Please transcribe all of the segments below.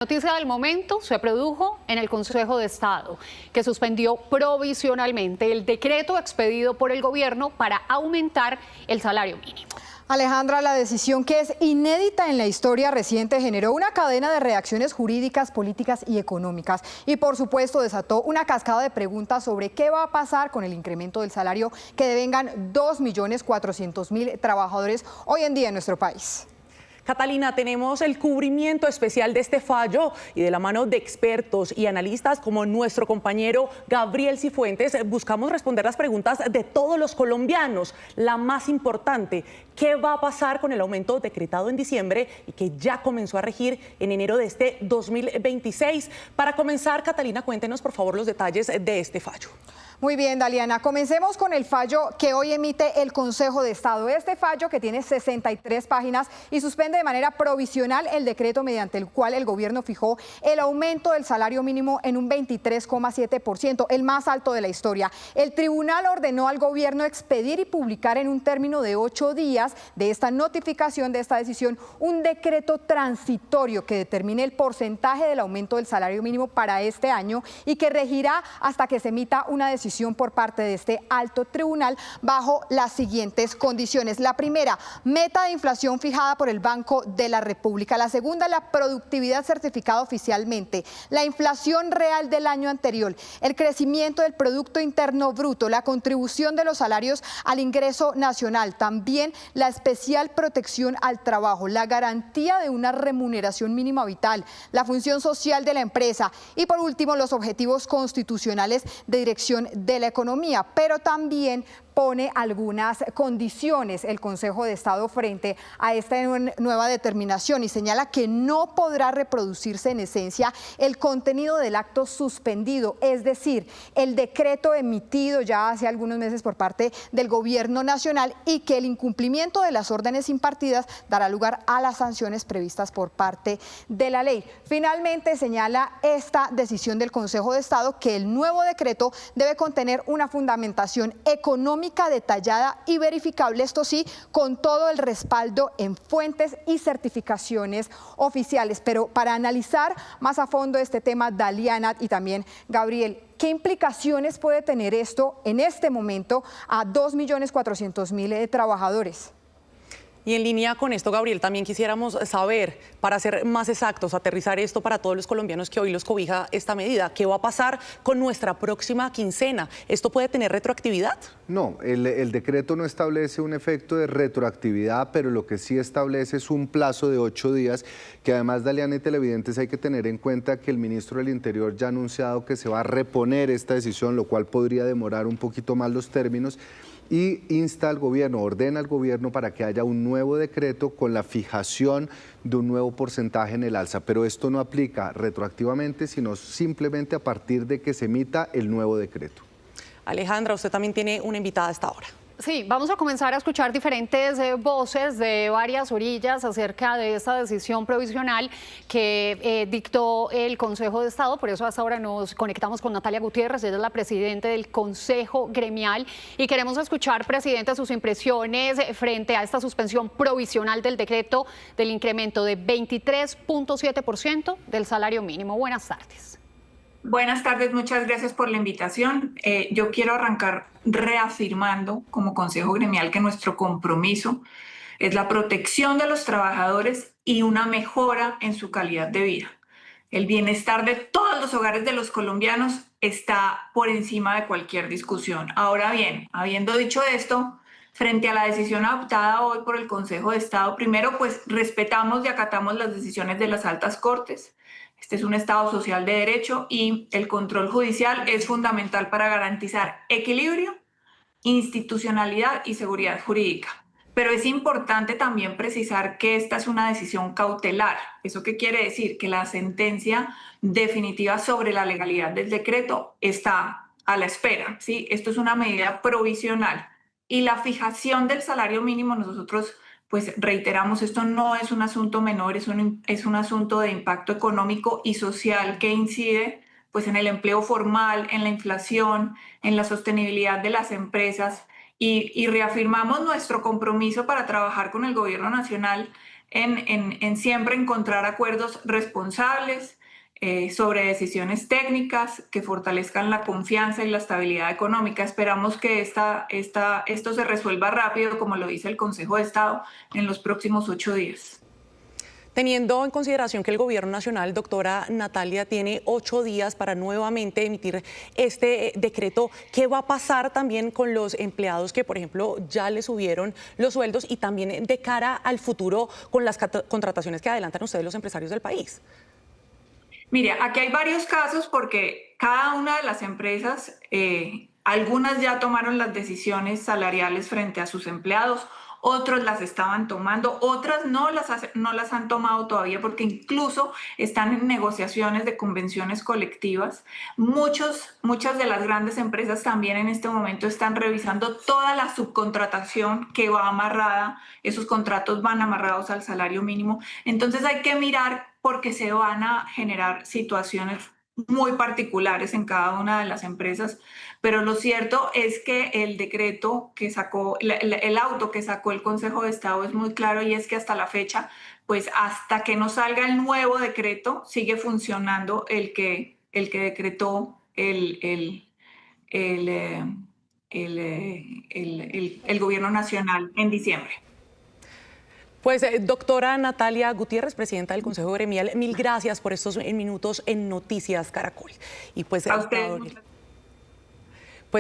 Noticia del momento se produjo en el Consejo de Estado, que suspendió provisionalmente el decreto expedido por el gobierno para aumentar el salario mínimo. Alejandra, la decisión, que es inédita en la historia reciente, generó una cadena de reacciones jurídicas, políticas y económicas. Y por supuesto desató una cascada de preguntas sobre qué va a pasar con el incremento del salario que devengan 2.400.000 trabajadores hoy en día en nuestro país. Catalina, tenemos el cubrimiento especial de este fallo y de la mano de expertos y analistas como nuestro compañero Gabriel Cifuentes buscamos responder las preguntas de todos los colombianos. La más importante, ¿qué va a pasar con el aumento decretado en diciembre y que ya comenzó a regir en enero de este 2026? Para comenzar, Catalina, cuéntenos por favor los detalles de este fallo. Muy bien, Daliana, comencemos con el fallo que hoy emite el Consejo de Estado. Este fallo, que tiene 63 páginas y suspende de manera provisional el decreto mediante el cual el gobierno fijó el aumento del salario mínimo en un 23,7%, el más alto de la historia. El tribunal ordenó al gobierno expedir y publicar en un término de 8 días de esta notificación de esta decisión un decreto transitorio que determine el porcentaje del aumento del salario mínimo para este año y que regirá hasta que se emita una decisión por parte de este alto tribunal bajo las siguientes condiciones. La primera, meta de inflación fijada por el Banco de la República. La segunda, la productividad certificada oficialmente. La inflación real del año anterior. El crecimiento del Producto Interno Bruto. La contribución de los salarios al ingreso nacional. También la especial protección al trabajo. La garantía de una remuneración mínima vital. La función social de la empresa. Y por último, los objetivos constitucionales de dirección de la economía, pero también pone algunas condiciones el Consejo de Estado frente a esta nueva determinación y señala que no podrá reproducirse en esencia el contenido del acto suspendido, es decir, el decreto emitido ya hace algunos meses por parte del Gobierno Nacional, y que el incumplimiento de las órdenes impartidas dará lugar a las sanciones previstas por parte de la ley. Finalmente, señala esta decisión del Consejo de Estado que el nuevo decreto debe contener una fundamentación económica detallada y verificable, esto sí, con todo el respaldo en fuentes y certificaciones oficiales. Pero para analizar más a fondo este tema, Daliana y también Gabriel, ¿qué implicaciones puede tener esto en este momento a 2.400.000 trabajadores? Y en línea con esto, Gabriel, también quisiéramos saber, para ser más exactos, aterrizar esto para todos los colombianos que hoy los cobija esta medida. ¿Qué va a pasar con nuestra próxima quincena? ¿Esto puede tener retroactividad? No, el decreto no establece un efecto de retroactividad, pero lo que sí establece es un plazo de 8 días, que además, Daliana y televidentes, hay que tener en cuenta que el ministro del Interior ya ha anunciado que se va a reponer esta decisión, lo cual podría demorar un poquito más los términos, y insta al gobierno, ordena al gobierno para que haya un nuevo decreto con la fijación de un nuevo porcentaje en el alza. Pero esto no aplica retroactivamente, sino simplemente a partir de que se emita el nuevo decreto. Alejandra, usted también tiene una invitada a esta hora. Sí, vamos a comenzar a escuchar diferentes voces de varias orillas acerca de esta decisión provisional que dictó el Consejo de Estado. Por eso hasta ahora nos conectamos con Natalia Gutiérrez, ella es la presidenta del Consejo Gremial, y queremos escuchar, presidenta, sus impresiones frente a esta suspensión provisional del decreto del incremento de 23,7% del salario mínimo. Buenas tardes. Buenas tardes, muchas gracias por la invitación. Yo quiero arrancar reafirmando como Consejo Gremial que nuestro compromiso es la protección de los trabajadores y una mejora en su calidad de vida. El bienestar de todos los hogares de los colombianos está por encima de cualquier discusión. Ahora bien, habiendo dicho esto, frente a la decisión adoptada hoy por el Consejo de Estado, primero, pues respetamos y acatamos las decisiones de las altas cortes. Este es un Estado social de derecho y el control judicial es fundamental para garantizar equilibrio, institucionalidad y seguridad jurídica. Pero es importante también precisar que esta es una decisión cautelar. ¿Eso qué quiere decir? Que la sentencia definitiva sobre la legalidad del decreto está a la espera, ¿sí? Esto es una medida provisional. Y la fijación del salario mínimo, nosotros pues reiteramos, esto no es un asunto menor, es un asunto de impacto económico y social que incide pues en el empleo formal, en la inflación, en la sostenibilidad de las empresas, y reafirmamos nuestro compromiso para trabajar con el Gobierno Nacional en siempre encontrar acuerdos responsables sobre decisiones técnicas que fortalezcan la confianza y la estabilidad económica. Esperamos que esto se resuelva rápido, como lo dice el Consejo de Estado, en los próximos 8 días. Teniendo en consideración que el Gobierno Nacional, doctora Natalia, tiene 8 días para nuevamente emitir este decreto, ¿qué va a pasar también con los empleados que, por ejemplo, ya les subieron los sueldos y también de cara al futuro con las contrataciones que adelantan ustedes los empresarios del país? Mire, aquí hay varios casos porque cada una de las empresas, algunas ya tomaron las decisiones salariales frente a sus empleados, otros las estaban tomando, otras no las han tomado todavía porque incluso están en negociaciones de convenciones colectivas. Muchas de las grandes empresas también en este momento están revisando toda la subcontratación que va amarrada, esos contratos van amarrados al salario mínimo. Entonces hay que mirar porque se van a generar situaciones muy particulares en cada una de las empresas, pero lo cierto es que el decreto que sacó, el auto que sacó el Consejo de Estado es muy claro y es que hasta la fecha, pues hasta que no salga el nuevo decreto, sigue funcionando el que decretó el Gobierno Nacional en diciembre. Pues doctora Natalia Gutiérrez, presidenta del Consejo Gremial, mil gracias por estos minutos en Noticias Caracol. Y pues,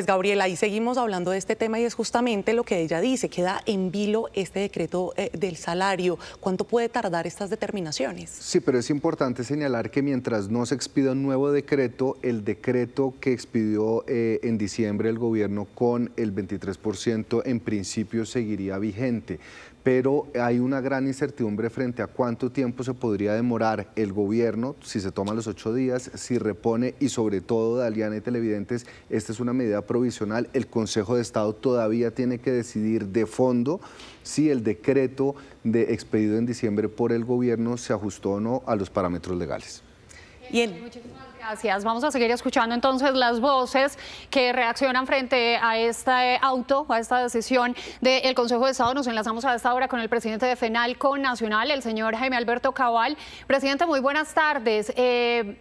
Gabriela, ahí seguimos hablando de este tema y es justamente lo que ella dice, queda en vilo este decreto del salario. ¿Cuánto puede tardar estas determinaciones? Sí, pero es importante señalar que mientras no se expida un nuevo decreto, el decreto que expidió en diciembre el gobierno con el 23% en principio seguiría vigente. Pero hay una gran incertidumbre frente a cuánto tiempo se podría demorar el gobierno, si se toma los 8 días, si repone y sobre todo, Daliana y televidentes, esta es una medida provisional. El Consejo de Estado todavía tiene que decidir de fondo si el decreto expedido en diciembre por el gobierno se ajustó o no a los parámetros legales. Muchísimas gracias. Vamos a seguir escuchando entonces las voces que reaccionan frente a este auto, a esta decisión del Consejo de Estado. Nos enlazamos a esta hora con el presidente de FENALCO Nacional, el señor Jaime Alberto Cabal. Presidente, muy buenas tardes.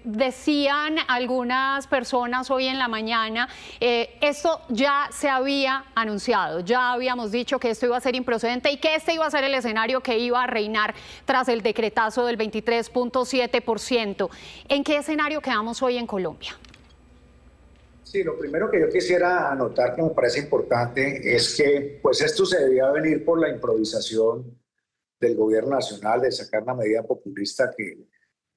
Decían algunas personas hoy en la mañana, esto ya se había anunciado, ya habíamos dicho que esto iba a ser improcedente y que este iba a ser el escenario que iba a reinar tras el decretazo del 23.7%. ¿En qué escenario quedamos hoy en Colombia? Sí, lo primero que yo quisiera anotar que me parece importante es que pues esto se debía venir por la improvisación del gobierno nacional de sacar una medida populista que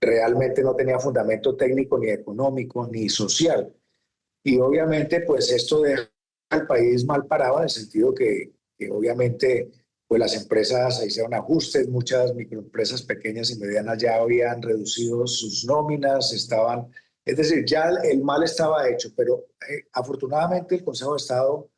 realmente no tenía fundamento técnico ni económico ni social. Y obviamente pues esto deja al país mal parado en el sentido que obviamente pues las empresas hicieron ajustes, muchas microempresas pequeñas y medianas ya habían reducido sus nóminas, es decir, ya el mal estaba hecho, pero afortunadamente el Consejo de Estado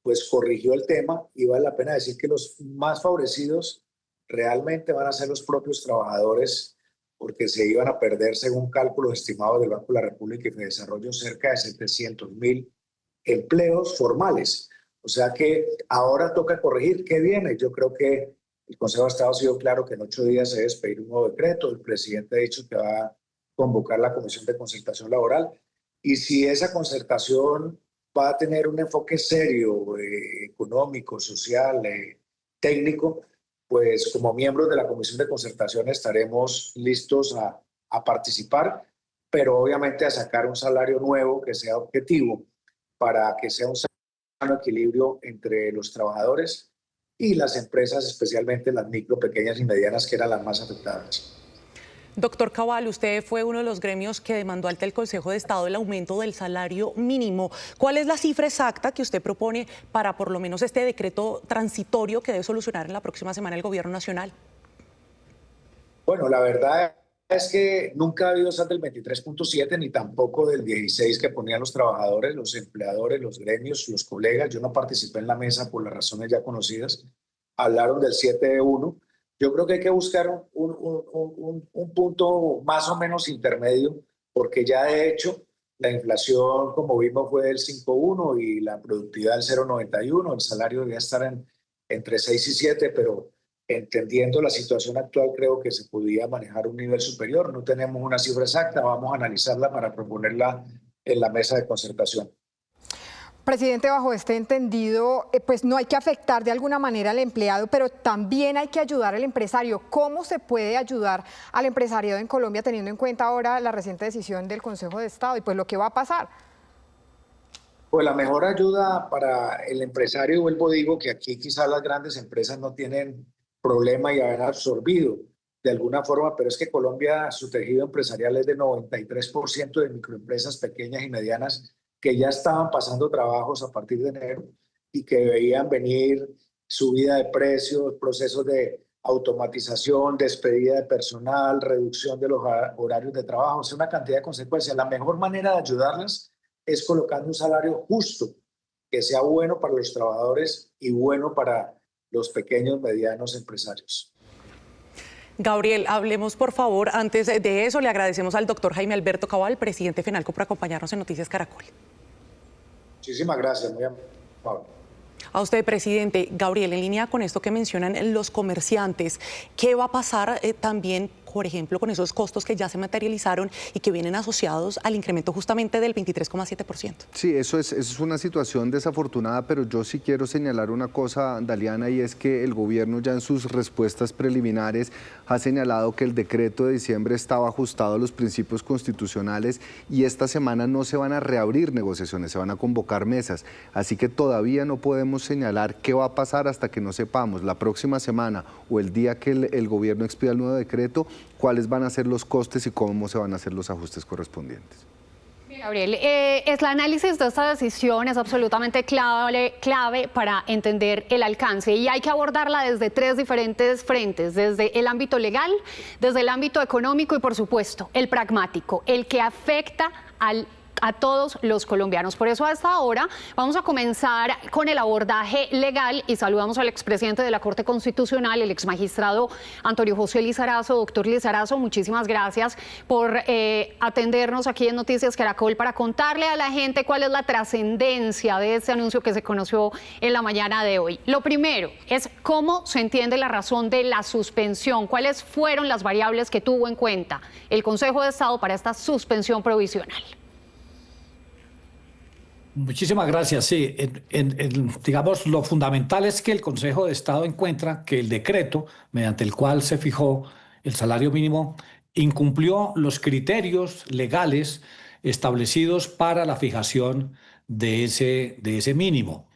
pues corrigió el tema y vale la pena decir que los más favorecidos realmente van a ser los propios trabajadores porque se iban a perder, según cálculos estimados del Banco de la República y de Desarrollo, cerca de 700.000 empleos formales. O sea que ahora toca corregir. ¿Qué viene? Yo creo que el Consejo de Estado ha sido claro que en 8 días se debe expedir un nuevo decreto. El presidente ha dicho que va a convocar la Comisión de Concertación Laboral. Y si esa concertación va a tener un enfoque serio, económico, social, técnico, pues como miembros de la Comisión de Concertación estaremos listos a participar, pero obviamente a sacar un salario nuevo que sea objetivo para que sea un equilibrio entre los trabajadores y las empresas, especialmente las micro, pequeñas y medianas, que eran las más afectadas. Doctor Cabal, usted fue uno de los gremios que demandó ante el Consejo de Estado el aumento del salario mínimo. ¿Cuál es la cifra exacta que usted propone para por lo menos este decreto transitorio que debe solucionar en la próxima semana el Gobierno Nacional? Bueno, la verdad es que nunca ha habido SAT del 23.7 ni tampoco del 16 que ponían los trabajadores, los empleadores, los gremios, los colegas. Yo no participé en la mesa por las razones ya conocidas. Hablaron del 7.1. Yo creo que hay que buscar un punto más o menos intermedio, porque ya de hecho la inflación, como vimos, fue del 5.1 y la productividad del 0.91. El salario debía estar entre 6 y 7, pero entendiendo la situación actual, creo que se podía manejar un nivel superior. No tenemos una cifra exacta, vamos a analizarla para proponerla en la mesa de concertación. Presidente, bajo este entendido, pues no hay que afectar de alguna manera al empleado, pero también hay que ayudar al empresario. ¿Cómo se puede ayudar al empresariado en Colombia teniendo en cuenta ahora la reciente decisión del Consejo de Estado y pues lo que va a pasar? Pues la mejor ayuda para el empresario, vuelvo digo que aquí quizás las grandes empresas no tienen problema y haber absorbido de alguna forma, pero es que Colombia, su tejido empresarial es de 93% de microempresas pequeñas y medianas que ya estaban pasando trabajos a partir de enero y que veían venir subida de precios, procesos de automatización, despedida de personal, reducción de los horarios de trabajo, o sea, una cantidad de consecuencias. La mejor manera de ayudarlas es colocando un salario justo, que sea bueno para los trabajadores y bueno para los pequeños y medianos empresarios. Gabriel, hablemos por favor, antes de eso le agradecemos al doctor Jaime Alberto Cabal, presidente FENALCO, por acompañarnos en Noticias Caracol. Muchísimas gracias, muy amable. A usted, presidente. Gabriel, en línea con esto que mencionan los comerciantes, ¿qué va a pasar también, por ejemplo, con esos costos que ya se materializaron y que vienen asociados al incremento justamente del 23,7%? Sí, eso es una situación desafortunada, pero yo sí quiero señalar una cosa, Daliana, y es que el gobierno ya en sus respuestas preliminares ha señalado que el decreto de diciembre estaba ajustado a los principios constitucionales y esta semana no se van a reabrir negociaciones, se van a convocar mesas. Así que todavía no podemos señalar qué va a pasar hasta que no sepamos la próxima semana o el día que el gobierno expida el nuevo decreto, cuáles van a ser los costes y cómo se van a hacer los ajustes correspondientes. Gabriel, el análisis de esta decisión es absolutamente clave para entender el alcance y hay que abordarla desde tres diferentes frentes, desde el ámbito legal, desde el ámbito económico y por supuesto el pragmático, el que afecta a todos los colombianos. Por eso a esta hora vamos a comenzar con el abordaje legal y saludamos al expresidente de la Corte Constitucional, el exmagistrado Antonio José Lizarazo. Doctor Lizarazo, muchísimas gracias por atendernos aquí en Noticias Caracol para contarle a la gente cuál es la trascendencia de este anuncio que se conoció en la mañana de hoy. Lo primero es cómo se entiende la razón de la suspensión, cuáles fueron las variables que tuvo en cuenta el Consejo de Estado para esta suspensión provisional. Muchísimas gracias. Sí, digamos, lo fundamental es que el Consejo de Estado encuentra que el decreto mediante el cual se fijó el salario mínimo incumplió los criterios legales establecidos para la fijación de ese mínimo.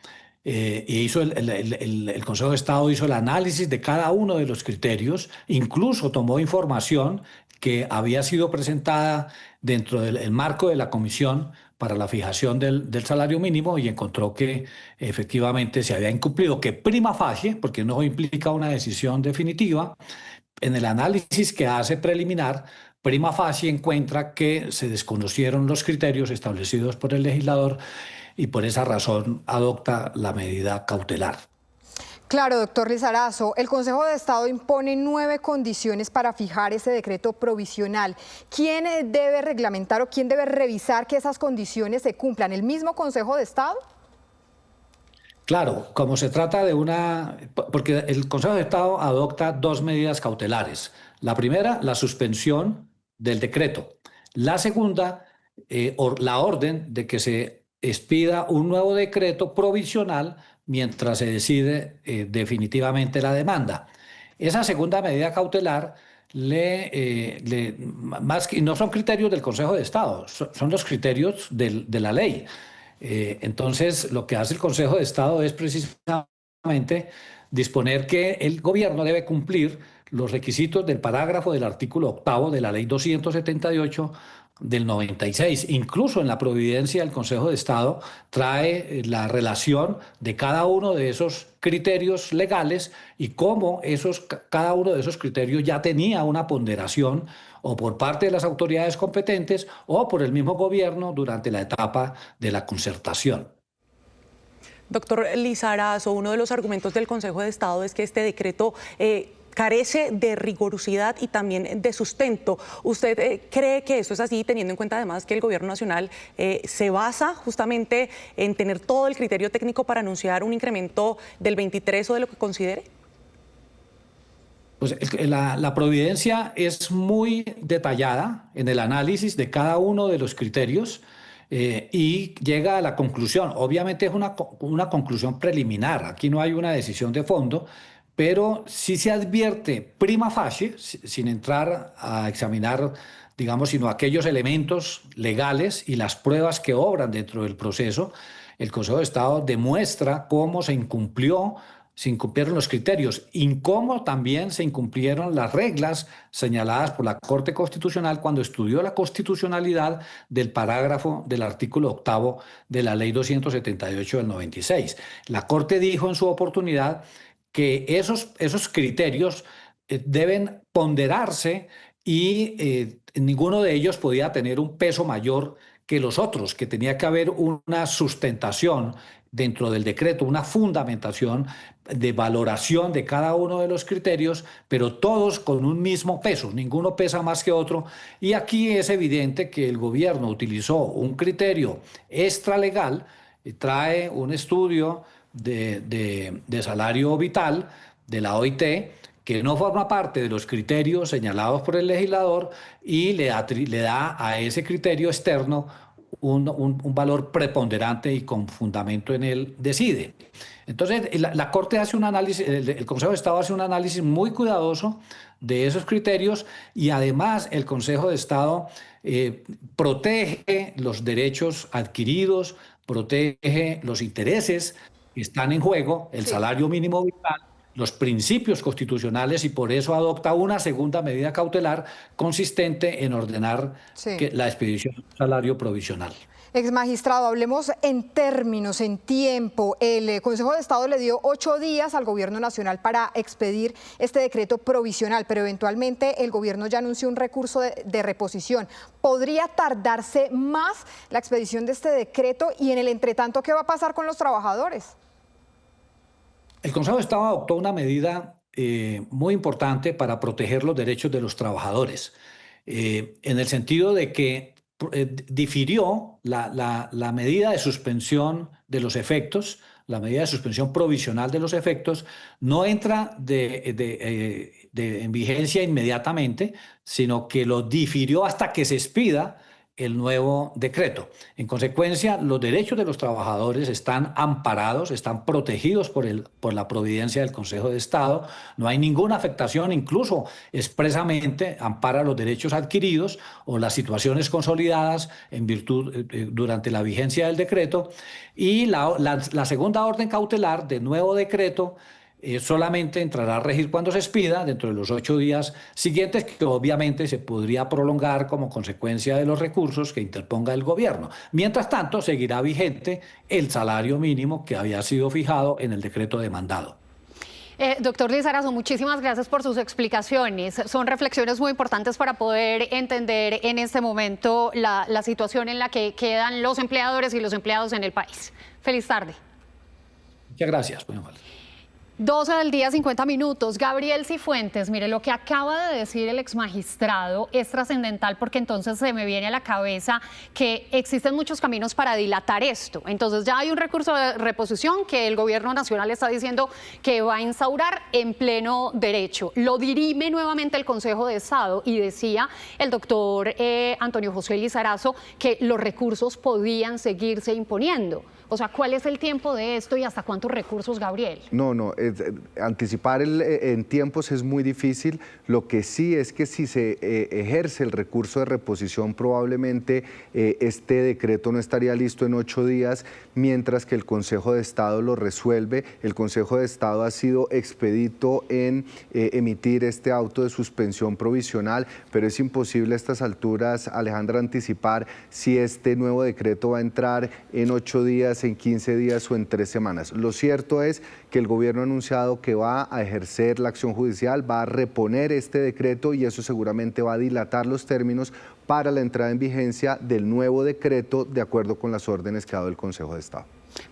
Y el Consejo de Estado hizo el análisis de cada uno de los criterios, incluso tomó información que había sido presentada dentro del marco de la Comisión para la fijación del salario mínimo y encontró que efectivamente se había incumplido, que prima facie, porque no implica una decisión definitiva, en el análisis que hace preliminar, prima facie encuentra que se desconocieron los criterios establecidos por el legislador y por esa razón adopta la medida cautelar. Claro, doctor Lizarazo, el Consejo de Estado impone 9 condiciones para fijar ese decreto provisional. ¿Quién debe reglamentar o quién debe revisar que esas condiciones se cumplan? ¿El mismo Consejo de Estado? Claro, como se trata de porque el Consejo de Estado adopta 2 medidas cautelares. La primera, la suspensión del decreto. La segunda, la orden de que se expida un nuevo decreto provisional mientras se decide definitivamente la demanda. Esa segunda medida cautelar no son criterios del Consejo de Estado, son los criterios de la ley. Entonces, lo que hace el Consejo de Estado es precisamente disponer que el gobierno debe cumplir los requisitos del parágrafo del artículo 8º de la Ley 278 del 96. Incluso en la providencia del Consejo de Estado trae la relación de cada uno de esos criterios legales y cómo cada uno de esos criterios ya tenía una ponderación o por parte de las autoridades competentes o por el mismo gobierno durante la etapa de la concertación. Doctor Lizarazo, uno de los argumentos del Consejo de Estado es que este decreto carece de rigurosidad y también de sustento. ¿Usted cree que esto es así, teniendo en cuenta además que el Gobierno Nacional se basa justamente en tener todo el criterio técnico para anunciar un incremento del 23 o de lo que considere? Pues la providencia es muy detallada en el análisis de cada uno de los criterios y llega a la conclusión. Obviamente es una conclusión preliminar, aquí no hay una decisión de fondo, pero sí se advierte prima facie, sin entrar a examinar, digamos, sino aquellos elementos legales y las pruebas que obran dentro del proceso. El Consejo de Estado demuestra cómo se incumplieron los criterios y cómo también se incumplieron las reglas señaladas por la Corte Constitucional cuando estudió la constitucionalidad del parágrafo del artículo 8º de la Ley 278 del 96. La Corte dijo en su oportunidad que esos criterios deben ponderarse y ninguno de ellos podía tener un peso mayor que los otros, que tenía que haber una sustentación dentro del decreto, una fundamentación de valoración de cada uno de los criterios, pero todos con un mismo peso, ninguno pesa más que otro. Y aquí es evidente que el gobierno utilizó un criterio extralegal, trae un estudio de salario vital de la OIT, que no forma parte de los criterios señalados por el legislador y le da a ese criterio externo un valor preponderante y con fundamento en él decide. Entonces, la Corte hace un análisis, el Consejo de Estado hace un análisis muy cuidadoso de esos criterios y además el Consejo de Estado protege los derechos adquiridos, protege los intereses que están en juego, el salario mínimo vital, los principios constitucionales y por eso adopta una segunda medida cautelar consistente en ordenar la expedición de un salario provisional. Exmagistrado, hablemos en términos, en tiempo. El Consejo de Estado le dio 8 días al Gobierno Nacional para expedir este decreto provisional, pero eventualmente el Gobierno ya anunció un recurso de reposición. ¿Podría tardarse más la expedición de este decreto? Y en el entretanto, ¿qué va a pasar con los trabajadores? El Consejo de Estado adoptó una medida muy importante para proteger los derechos de los trabajadores, en el sentido de que difirió la medida de suspensión de los efectos, la medida de suspensión provisional de los efectos, no entra en vigencia inmediatamente, sino que lo difirió hasta que se expida el nuevo decreto. En consecuencia, los derechos de los trabajadores están amparados, están protegidos por la providencia del Consejo de Estado. No hay ninguna afectación, incluso expresamente ampara los derechos adquiridos o las situaciones consolidadas en virtud durante la vigencia del decreto. Y la segunda orden cautelar del nuevo decreto solamente entrará a regir cuando se expida, dentro de los 8 días siguientes, que obviamente se podría prolongar como consecuencia de los recursos que interponga el gobierno. Mientras tanto, seguirá vigente el salario mínimo que había sido fijado en el decreto demandado. Doctor Lizarazo, muchísimas gracias por sus explicaciones. Son reflexiones muy importantes para poder entender en este momento la situación en la que quedan los empleadores y los empleados en el país. Feliz tarde. Muchas gracias. Muy amable. 12 del día, 50 minutos. Gabriel Cifuentes, mire, lo que acaba de decir el exmagistrado es trascendental porque entonces se me viene a la cabeza que existen muchos caminos para dilatar esto. Entonces ya hay un recurso de reposición que el gobierno nacional está diciendo que va a instaurar en pleno derecho. Lo dirime nuevamente el Consejo de Estado y decía el doctor Antonio José Lizarazo que los recursos podían seguirse imponiendo. O sea, ¿cuál es el tiempo de esto y hasta cuántos recursos, Gabriel? No, anticipar en tiempos es muy difícil. Lo que sí es que si se ejerce el recurso de reposición, probablemente este decreto no estaría listo en 8 días, mientras que el Consejo de Estado lo resuelve. El Consejo de Estado ha sido expedito en emitir este auto de suspensión provisional, pero es imposible a estas alturas, Alejandra, anticipar si este nuevo decreto va a entrar en 8 días, en 15 días o en 3 semanas. Lo cierto es que el gobierno ha anunciado que va a ejercer la acción judicial, va a reponer este decreto y eso seguramente va a dilatar los términos para la entrada en vigencia del nuevo decreto de acuerdo con las órdenes que ha dado el Consejo de Estado.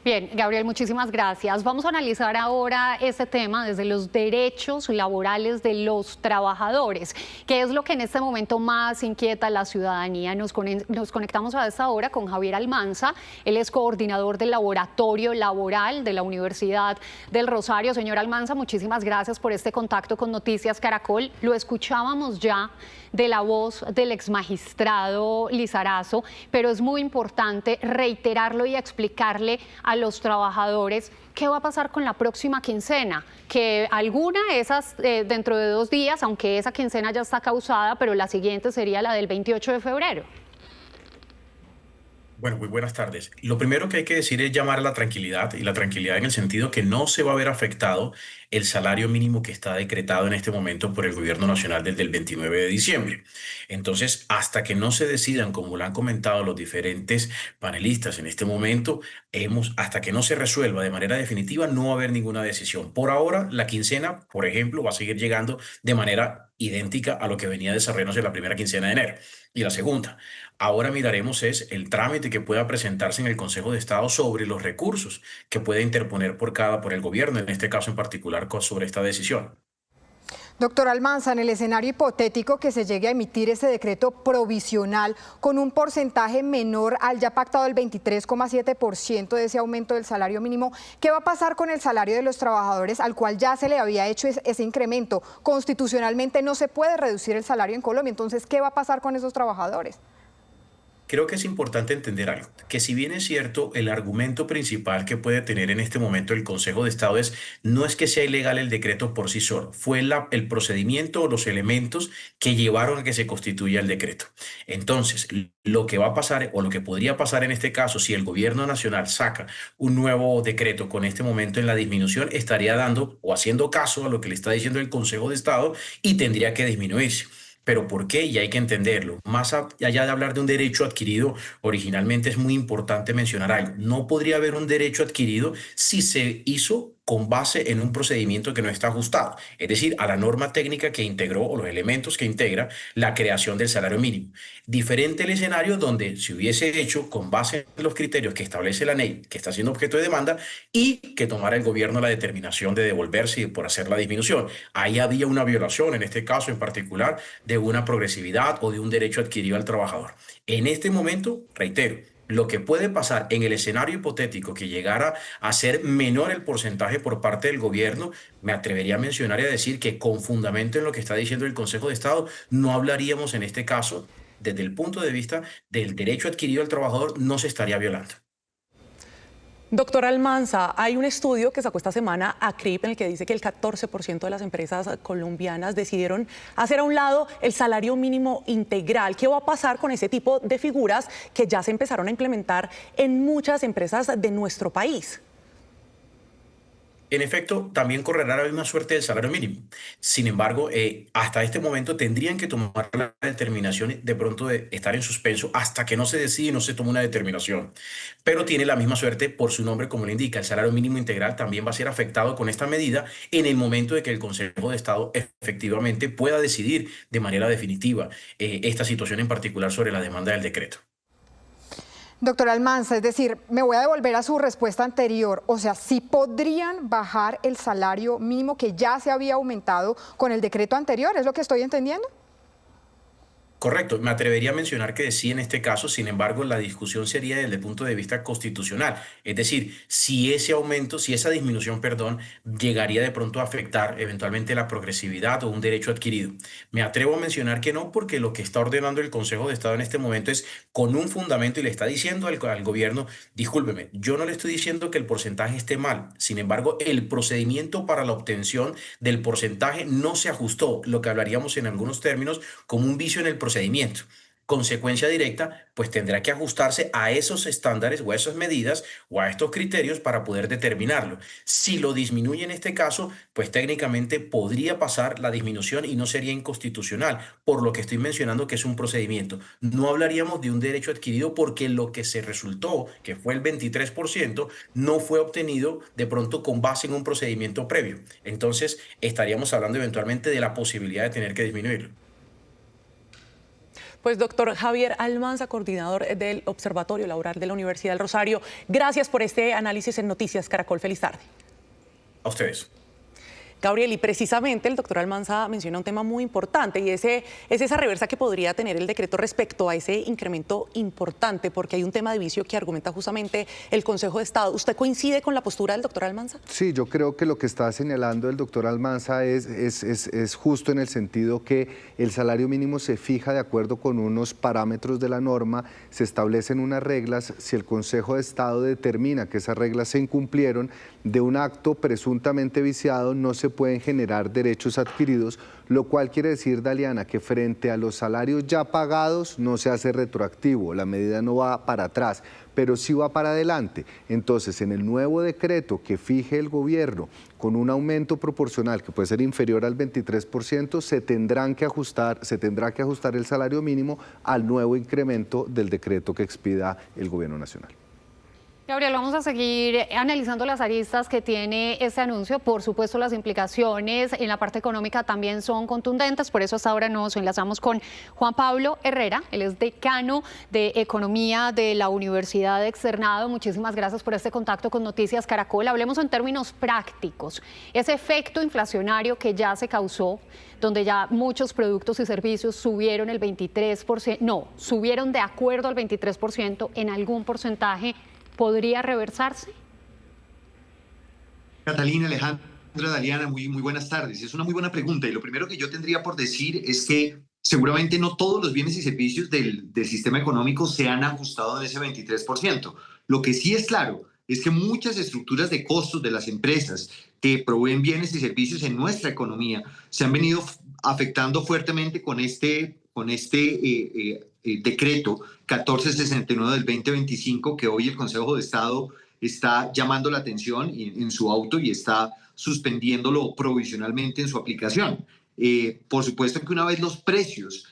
Bien, Gabriel, muchísimas gracias. Vamos a analizar ahora este tema desde los derechos laborales de los trabajadores, que es lo que en este momento más inquieta a la ciudadanía. Nos conectamos a esta hora con Javier Almanza. Él es coordinador del Laboratorio Laboral de la Universidad del Rosario. Señor Almanza, muchísimas gracias por este contacto con Noticias Caracol. Lo escuchábamos ya de la voz del exmagistrado Lizarazo, pero es muy importante reiterarlo y explicarle a los trabajadores qué va a pasar con la próxima quincena, que alguna esas dentro de 2 días, aunque esa quincena ya está causada, pero la siguiente sería la del 28 de febrero. Bueno, muy buenas tardes. Lo primero que hay que decir es llamar a la tranquilidad, y la tranquilidad en el sentido que no se va a ver afectado el salario mínimo que está decretado en este momento por el Gobierno Nacional desde el 29 de diciembre. Entonces, hasta que no se decidan, como lo han comentado los diferentes panelistas en este momento, hasta que no se resuelva de manera definitiva, no va a haber ninguna decisión. Por ahora, la quincena, por ejemplo, va a seguir llegando de manera idéntica a lo que venía desarrollándose en la primera quincena de enero y la segunda. Ahora miraremos es el trámite que pueda presentarse en el Consejo de Estado sobre los recursos que puede interponer por el gobierno, en este caso en particular, sobre esta decisión. Doctor Almanza, en el escenario hipotético que se llegue a emitir ese decreto provisional con un porcentaje menor al ya pactado del 23,7% de ese aumento del salario mínimo, ¿qué va a pasar con el salario de los trabajadores al cual ya se le había hecho ese incremento? Constitucionalmente no se puede reducir el salario en Colombia, entonces, ¿qué va a pasar con esos trabajadores? Creo que es importante entender algo, que si bien es cierto, el argumento principal que puede tener en este momento el Consejo de Estado no es que sea ilegal el decreto por sí solo, fue el procedimiento o los elementos que llevaron a que se constituya el decreto. Entonces, lo que va a pasar o lo que podría pasar en este caso, si el gobierno nacional saca un nuevo decreto con este momento en la disminución, estaría dando o haciendo caso a lo que le está diciendo el Consejo de Estado y tendría que disminuirse. ¿Pero por qué? Y hay que entenderlo. Más allá de hablar de un derecho adquirido, originalmente es muy importante mencionar algo. No podría haber un derecho adquirido si se hizo con base en un procedimiento que no está ajustado, es decir, a la norma técnica que integró o los elementos que integra la creación del salario mínimo. Diferente el escenario donde se hubiese hecho con base en los criterios que establece la ley, que está siendo objeto de demanda, y que tomara el gobierno la determinación de devolverse por hacer la disminución. Ahí había una violación, en este caso en particular, de una progresividad o de un derecho adquirido al trabajador. En este momento, reitero, lo que puede pasar en el escenario hipotético que llegara a ser menor el porcentaje por parte del gobierno, me atrevería a mencionar y a decir que con fundamento en lo que está diciendo el Consejo de Estado, no hablaríamos en este caso, desde el punto de vista del derecho adquirido al trabajador, no se estaría violando. Doctor Almanza, hay un estudio que sacó esta semana ACRIP en el que dice que el 14% de las empresas colombianas decidieron hacer a un lado el salario mínimo integral. ¿Qué va a pasar con ese tipo de figuras que ya se empezaron a implementar en muchas empresas de nuestro país? En efecto, también correrá la misma suerte del salario mínimo. Sin embargo, hasta este momento tendrían que tomar la determinación de pronto de estar en suspenso hasta que no se decide y no se toma una determinación. Pero tiene la misma suerte por su nombre, como le indica. El salario mínimo integral también va a ser afectado con esta medida en el momento de que el Consejo de Estado efectivamente pueda decidir de manera definitiva esta situación en particular sobre la demanda del decreto. Doctor Almanza, es decir, me voy a devolver a su respuesta anterior, o sea, ¿sí podrían bajar el salario mínimo que ya se había aumentado con el decreto anterior? ¿Es lo que estoy entendiendo? Correcto, me atrevería a mencionar que sí en este caso, sin embargo, la discusión sería desde el punto de vista constitucional. Es decir, si ese aumento, si esa disminución, perdón, llegaría de pronto a afectar eventualmente la progresividad o un derecho adquirido. Me atrevo a mencionar que no, porque lo que está ordenando el Consejo de Estado en este momento es con un fundamento y le está diciendo al gobierno, discúlpeme, yo no le estoy diciendo que el porcentaje esté mal. Sin embargo, el procedimiento para la obtención del porcentaje no se ajustó, lo que hablaríamos en algunos términos como un vicio en el procedimiento. Consecuencia directa, pues tendrá que ajustarse a esos estándares o a esas medidas o a estos criterios para poder determinarlo. Si lo disminuye en este caso, pues técnicamente podría pasar la disminución y no sería inconstitucional, por lo que estoy mencionando que es un procedimiento. No hablaríamos de un derecho adquirido porque lo que se resultó, que fue el 23%, no fue obtenido de pronto con base en un procedimiento previo. Entonces, estaríamos hablando eventualmente de la posibilidad de tener que disminuirlo. Pues doctor Javier Almanza, coordinador del Observatorio Laboral de la Universidad del Rosario, gracias por este análisis en Noticias Caracol. Feliz tarde. A ustedes. Gabriel, y precisamente el doctor Almanza menciona un tema muy importante y es esa reversa que podría tener el decreto respecto a ese incremento importante, porque hay un tema de vicio que argumenta justamente el Consejo de Estado. ¿Usted coincide con la postura del doctor Almanza? Sí, yo creo que lo que está señalando el doctor Almanza es justo en el sentido que el salario mínimo se fija de acuerdo con unos parámetros de la norma, se establecen unas reglas, si el Consejo de Estado determina que esas reglas se incumplieron, de un acto presuntamente viciado no se pueden generar derechos adquiridos, lo cual quiere decir, Daliana, que frente a los salarios ya pagados no se hace retroactivo, la medida no va para atrás, pero sí va para adelante. Entonces, en el nuevo decreto que fije el gobierno con un aumento proporcional que puede ser inferior al 23%, se tendrá que ajustar el salario mínimo al nuevo incremento del decreto que expida el gobierno nacional. Gabriel, vamos a seguir analizando las aristas que tiene este anuncio. Por supuesto, las implicaciones en la parte económica también son contundentes. Por eso hasta ahora nos enlazamos con Juan Pablo Herrera. Él es decano de Economía de la Universidad de Externado. Muchísimas gracias por este contacto con Noticias Caracol. Hablemos en términos prácticos. Ese efecto inflacionario que ya se causó, donde ya muchos productos y servicios subieron el 23%, no, subieron de acuerdo al 23% en algún porcentaje, ¿podría reversarse? Catalina, Alejandra, Daliana, muy buenas tardes. Es una muy buena pregunta y lo primero que yo tendría por decir es que seguramente no todos los bienes y servicios del sistema económico se han ajustado en ese 23%. Lo que sí es claro es que muchas estructuras de costos de las empresas que proveen bienes y servicios en nuestra economía se han venido afectando fuertemente con este decreto 1469 del 2025 que hoy el Consejo de Estado está llamando la atención en su auto y está suspendiéndolo provisionalmente en su aplicación. Por supuesto que una vez los precios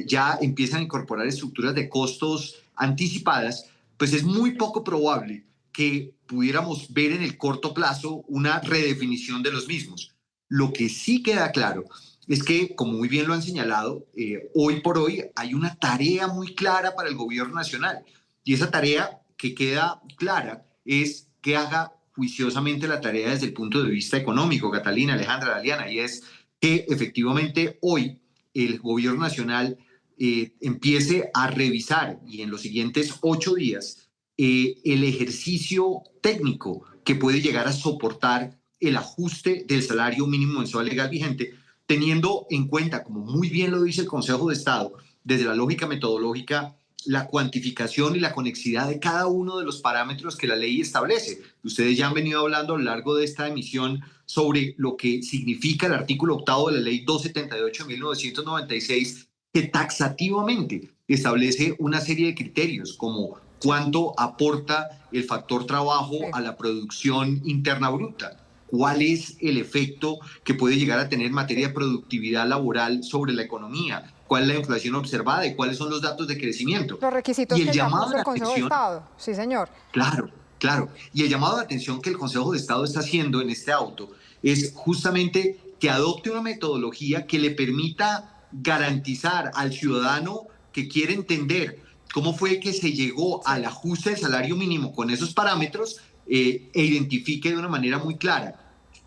ya empiezan a incorporar estructuras de costos anticipadas, pues es muy poco probable que pudiéramos ver en el corto plazo una redefinición de los mismos. Lo que sí queda claro es que, como muy bien lo han señalado, hoy por hoy hay una tarea muy clara para el gobierno nacional y esa tarea que queda clara es que haga juiciosamente la tarea desde el punto de vista económico, Catalina, Alejandra, Daliana, y es que efectivamente hoy el gobierno nacional empiece a revisar y en los siguientes 8 días el ejercicio técnico que puede llegar a soportar el ajuste del salario mínimo mensual legal vigente, teniendo en cuenta, como muy bien lo dice el Consejo de Estado, desde la lógica metodológica, la cuantificación y la conexidad de cada uno de los parámetros que la ley establece. Ustedes ya han venido hablando a lo largo de esta emisión sobre lo que significa el artículo 8º de la ley 278 de 1996, que taxativamente establece una serie de criterios como cuánto aporta el factor trabajo a la producción interna bruta, cuál es el efecto que puede llegar a tener en materia de productividad laboral sobre la economía, cuál es la inflación observada y cuáles son los datos de crecimiento. Los requisitos y el que llamado puso el Consejo de Estado. Sí, señor. Claro. Y el llamado de atención que el Consejo de Estado está haciendo en este auto es justamente que adopte una metodología que le permita garantizar al ciudadano que quiere entender cómo fue que se llegó al ajuste del salario mínimo con esos parámetros e identifique de una manera muy clara,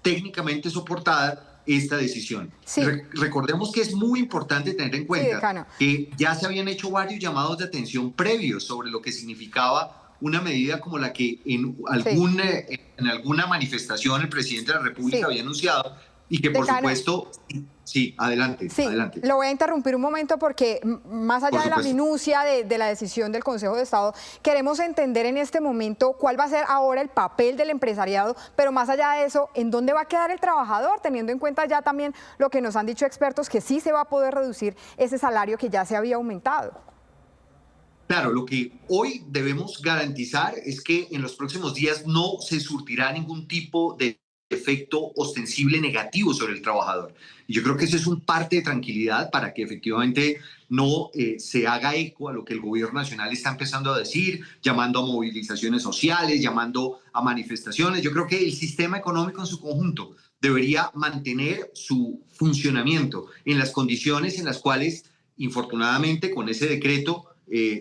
técnicamente soportada, esta decisión. Sí. Recordemos que es muy importante tener en cuenta que ya se habían hecho varios llamados de atención previos sobre lo que significaba una medida como la que en alguna manifestación el presidente de la República había anunciado y que por supuesto... Sí, adelante. Lo voy a interrumpir un momento porque más allá de la minucia de la decisión del Consejo de Estado, queremos entender en este momento cuál va a ser ahora el papel del empresariado, pero más allá de eso, ¿en dónde va a quedar el trabajador? Teniendo en cuenta ya también lo que nos han dicho expertos, que sí se va a poder reducir ese salario que ya se había aumentado. Claro, lo que hoy debemos garantizar es que en los próximos días no se surtirá ningún tipo de efecto ostensible negativo sobre el trabajador. Y yo creo que eso es un parte de tranquilidad para que efectivamente no se haga eco a lo que el gobierno nacional está empezando a decir, llamando a movilizaciones sociales, llamando a manifestaciones. Yo creo que el sistema económico en su conjunto debería mantener su funcionamiento en las condiciones en las cuales infortunadamente con ese decreto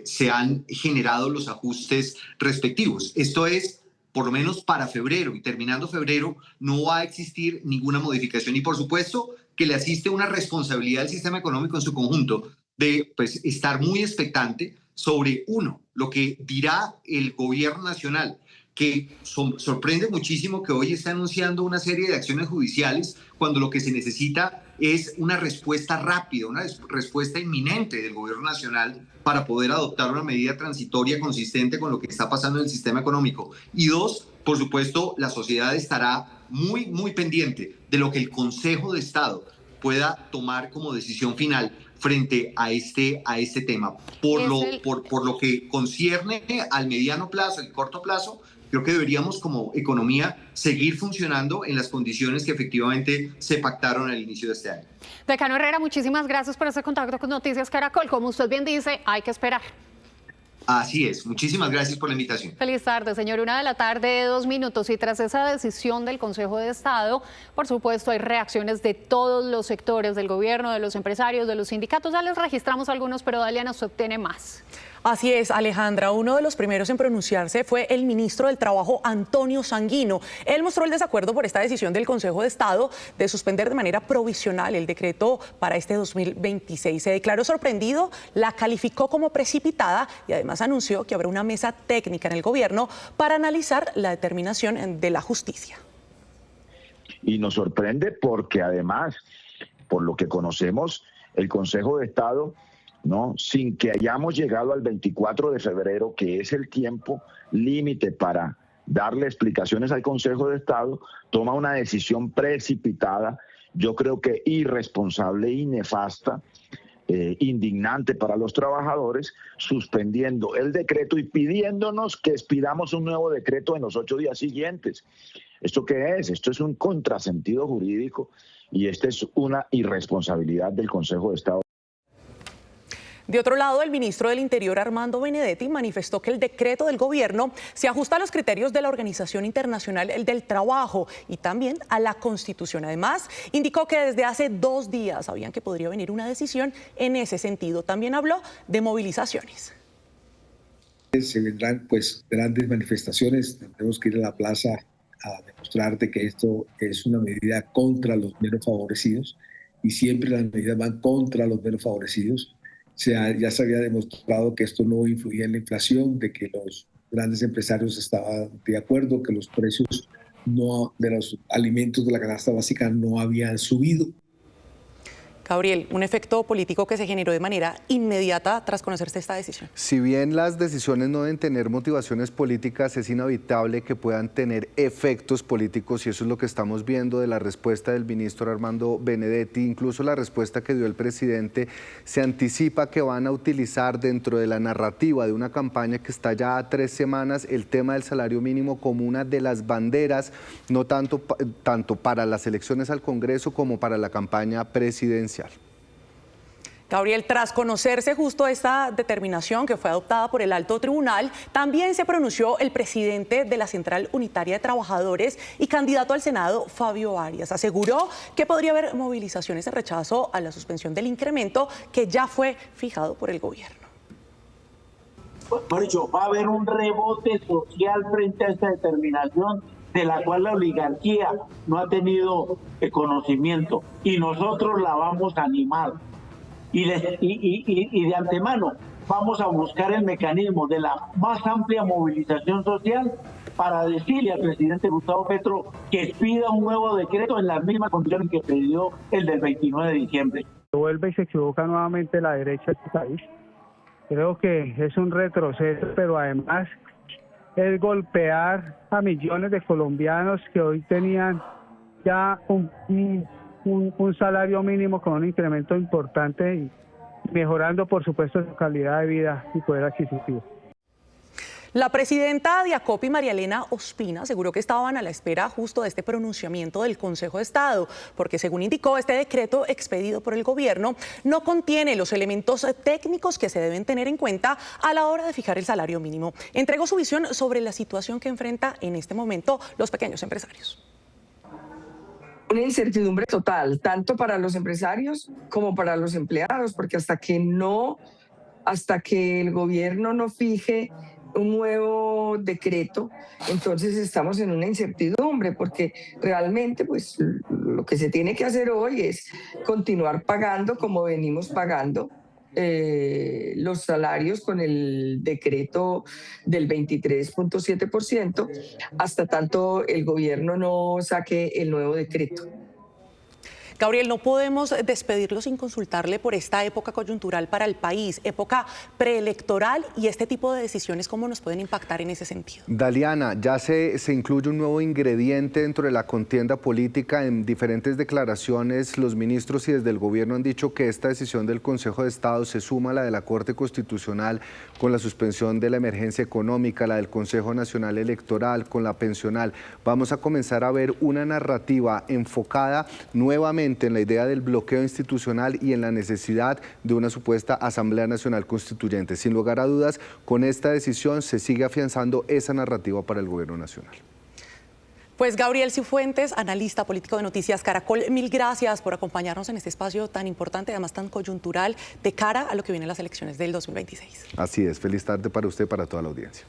se han generado los ajustes respectivos. Esto es, por lo menos para febrero, y terminando febrero no va a existir ninguna modificación. Y por supuesto que le asiste una responsabilidad al sistema económico en su conjunto de pues, estar muy expectante sobre, uno, lo que dirá el gobierno nacional, que sorprende muchísimo que hoy está anunciando una serie de acciones judiciales cuando lo que se necesita es una respuesta rápida, una respuesta inminente del gobierno nacional para poder adoptar una medida transitoria consistente con lo que está pasando en el sistema económico. Y dos, por supuesto, la sociedad estará muy, muy pendiente de lo que el Consejo de Estado pueda tomar como decisión final frente a este tema. Por lo que concierne al mediano plazo, al corto plazo, creo que deberíamos como economía seguir funcionando en las condiciones que efectivamente se pactaron al inicio de este año. Decano Herrera, muchísimas gracias por este contacto con Noticias Caracol. Como usted bien dice, hay que esperar. Así es. Muchísimas gracias por la invitación. Feliz tarde, señor. 1:02 p.m. Y tras esa decisión del Consejo de Estado, por supuesto, hay reacciones de todos los sectores del gobierno, de los empresarios, de los sindicatos. Ya les registramos algunos, pero Daliana, usted tiene más. Así es, Alejandra. Uno de los primeros en pronunciarse fue el ministro del Trabajo, Antonio Sanguino. Él mostró el desacuerdo por esta decisión del Consejo de Estado de suspender de manera provisional el decreto para este 2026. Se declaró sorprendido, la calificó como precipitada y además anunció que habrá una mesa técnica en el gobierno para analizar la determinación de la justicia. Y nos sorprende porque además, por lo que conocemos, el Consejo de Estado, ¿no?, sin que hayamos llegado al 24 de febrero, que es el tiempo límite para darle explicaciones al Consejo de Estado, toma una decisión precipitada, yo creo que irresponsable y nefasta, indignante para los trabajadores, suspendiendo el decreto y pidiéndonos que expidamos un nuevo decreto en los 8 días siguientes. ¿Esto qué es? Esto es un contrasentido jurídico y esta es una irresponsabilidad del Consejo de Estado. De otro lado, el ministro del Interior, Armando Benedetti, manifestó que el decreto del gobierno se ajusta a los criterios de la Organización Internacional del Trabajo y también a la Constitución. Además, indicó que desde hace 2 días sabían que podría venir una decisión en ese sentido. También habló de movilizaciones. Se vendrán pues grandes manifestaciones, tendremos que ir a la plaza a demostrar de que esto es una medida contra los menos favorecidos y siempre las medidas van contra los menos favorecidos. Ya se había demostrado que esto no influía en la inflación, de que los grandes empresarios estaban de acuerdo, que los precios de los alimentos de la canasta básica no habían subido. Gabriel, un efecto político que se generó de manera inmediata tras conocerse esta decisión. Si bien las decisiones no deben tener motivaciones políticas, es inevitable que puedan tener efectos políticos y eso es lo que estamos viendo de la respuesta del ministro Armando Benedetti. Incluso la respuesta que dio el presidente se anticipa que van a utilizar dentro de la narrativa de una campaña que está ya a 3 semanas el tema del salario mínimo como una de las banderas, no tanto para las elecciones al Congreso como para la campaña presidencial. Gabriel, tras conocerse justo esta determinación que fue adoptada por el Alto Tribunal, también se pronunció el presidente de la Central Unitaria de Trabajadores y candidato al Senado, Fabio Arias. Aseguró que podría haber movilizaciones de rechazo a la suspensión del incremento que ya fue fijado por el gobierno. Por eso, va a haber un rebote social frente a esta determinación de la cual la oligarquía no ha tenido conocimiento y nosotros la vamos a animar y de antemano vamos a buscar el mecanismo de la más amplia movilización social para decirle al presidente Gustavo Petro que pida un nuevo decreto en las mismas condiciones que pidió el del 29 de diciembre. Vuelve y se equivoca nuevamente la derecha de este país. Creo que es un retroceso, pero además es golpear a millones de colombianos que hoy tenían ya un salario mínimo con un incremento importante y mejorando, por supuesto, su calidad de vida y poder adquisitivo. La presidenta de ACOPI, María Elena Ospina, aseguró que estaban a la espera justo de este pronunciamiento del Consejo de Estado, porque según indicó, este decreto expedido por el gobierno no contiene los elementos técnicos que se deben tener en cuenta a la hora de fijar el salario mínimo. Entregó su visión sobre la situación que enfrenta en este momento los pequeños empresarios. una incertidumbre total, tanto para los empresarios como para los empleados, porque hasta que el gobierno no fije un nuevo decreto, entonces estamos en una incertidumbre, porque realmente pues lo que se tiene que hacer hoy es continuar pagando como venimos pagando los salarios con el decreto del 23.7% hasta tanto el gobierno no saque el nuevo decreto. Gabriel, no podemos despedirlo sin consultarle por esta época coyuntural para el país, época preelectoral, y este tipo de decisiones, ¿cómo nos pueden impactar en ese sentido? Daliana, ya se incluye un nuevo ingrediente dentro de la contienda política. En diferentes declaraciones, los ministros y desde el gobierno han dicho que esta decisión del Consejo de Estado se suma a la de la Corte Constitucional con la suspensión de la emergencia económica, la del Consejo Nacional Electoral, con la pensional. Vamos a comenzar a ver una narrativa enfocada nuevamente en la idea del bloqueo institucional y en la necesidad de una supuesta Asamblea Nacional Constituyente. Sin lugar a dudas, con esta decisión se sigue afianzando esa narrativa para el gobierno nacional. Pues Gabriel Cifuentes, analista político de Noticias Caracol, mil gracias por acompañarnos en este espacio tan importante, además tan coyuntural, de cara a lo que vienen las elecciones del 2026. Así es, feliz tarde para usted y para toda la audiencia.